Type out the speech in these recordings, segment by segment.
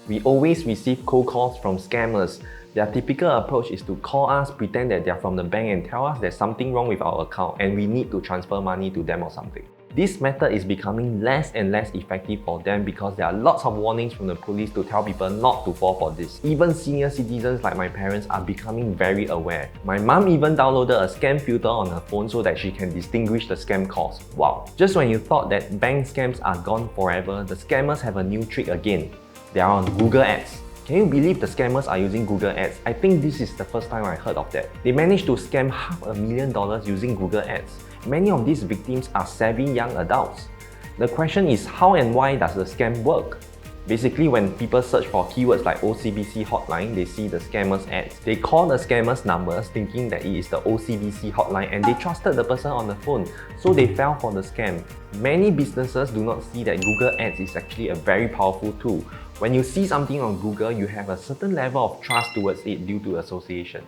We always receive cold calls from scammers. Their typical approach is to call us, pretend that they're from the bank and tell us there's something wrong with our account and we need to transfer money to them or something. This method is becoming less and less effective for them because there are lots of warnings from the police to tell people not to fall for this. Even senior citizens like my parents are becoming very aware. My mom even downloaded a scam filter on her phone so that she can distinguish the scam calls. Wow! Just when you thought that bank scams are gone forever, the scammers have a new trick again. They are on Google Ads. Can you believe the scammers are using Google Ads? I think this is the first time I heard of that. They managed to scam $500,000 using Google Ads. Many of these victims are savvy young adults. The question is, how and why does the scam work? Basically, when people search for keywords like OCBC hotline, they see the scammers ads. They call the scammers numbers thinking that it is the OCBC hotline and they trusted the person on the phone, so they fell for the scam. Many businesses do not see that Google Ads is actually a very powerful tool. When you see something on Google, you have a certain level of trust towards it due to association.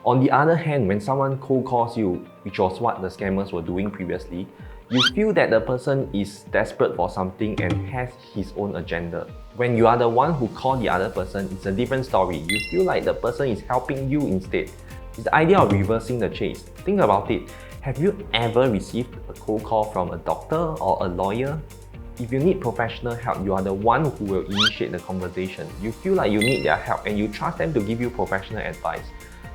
On the other hand, when someone cold calls you, which was what the scammers were doing previously, you feel that the person is desperate for something and has his own agenda. When you are the one who called the other person, it's a different story. You feel like the person is helping you instead. It's the idea of reversing the chase. Think about it. Have you ever received a cold call from a doctor or a lawyer? If you need professional help, you are the one who will initiate the conversation. You feel like you need their help and you trust them to give you professional advice.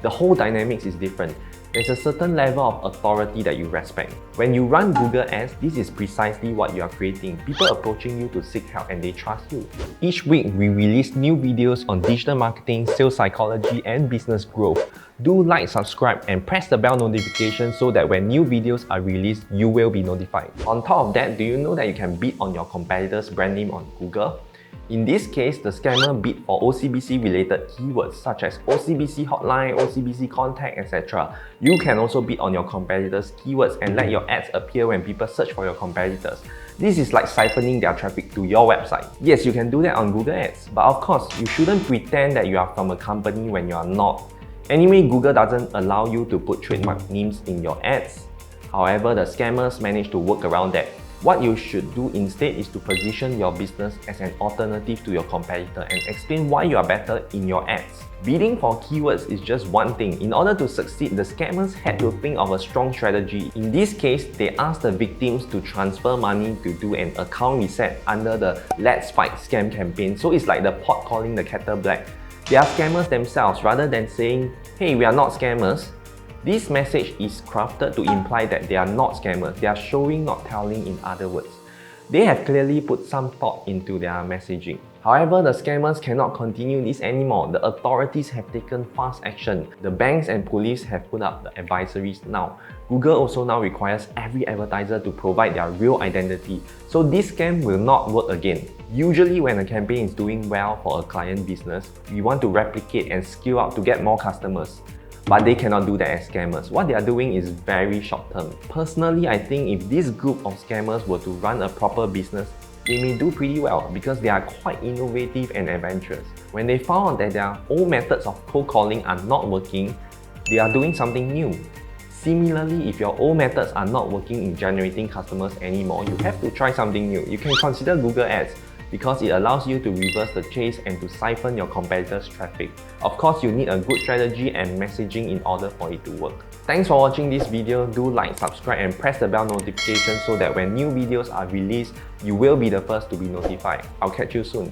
The whole dynamics is different. There's a certain level of authority that you respect. When you run Google Ads, this is precisely what you are creating. People approaching you to seek help and they trust you. Each week, we release new videos on digital marketing, sales psychology, and business growth. Do like, subscribe, and press the bell notification so that when new videos are released, you will be notified. On top of that, do you know that you can bid on your competitor's brand name on Google? In this case, the scammer bid for OCBC related keywords such as OCBC hotline, OCBC contact, etc. You can also bid on your competitors' keywords and let your ads appear when people search for your competitors. This is like siphoning their traffic to your website. Yes, you can do that on Google Ads, but of course, you shouldn't pretend that you are from a company when you are not. Anyway, Google doesn't allow you to put trademark names in your ads. However, the scammers manage to work around that. What you should do instead is to position your business as an alternative to your competitor and explain why you are better in your ads. Bidding for keywords is just one thing. In order to succeed, the scammers had to think of a strong strategy. In this case, they asked the victims to transfer money to do an account reset under the Let's Fight scam campaign. So it's like the pot calling the kettle black. They are scammers themselves rather than saying, hey, we are not scammers. This message is crafted to imply that they are not scammers. They are showing, not telling, in other words. They have clearly put some thought into their messaging. However, the scammers cannot continue this anymore. The authorities have taken fast action. The banks and police have put up the advisories now. Google also now requires every advertiser to provide their real identity. So this scam will not work again. Usually when a campaign is doing well for a client business, we want to replicate and scale up to get more customers. But they cannot do that as scammers. What they are doing is very short term. Personally, I think if this group of scammers were to run a proper business, they may do pretty well because they are quite innovative and adventurous. When they found out that their old methods of cold calling are not working, they are doing something new. Similarly, if your old methods are not working in generating customers anymore, you have to try something new. You can consider Google Ads, because it allows you to reverse the chase and to siphon your competitors' traffic. Of course, you need a good strategy and messaging in order for it to work. Thanks for watching this video. Do like, subscribe, and press the bell notification so that when new videos are released, you will be the first to be notified. I'll catch you soon.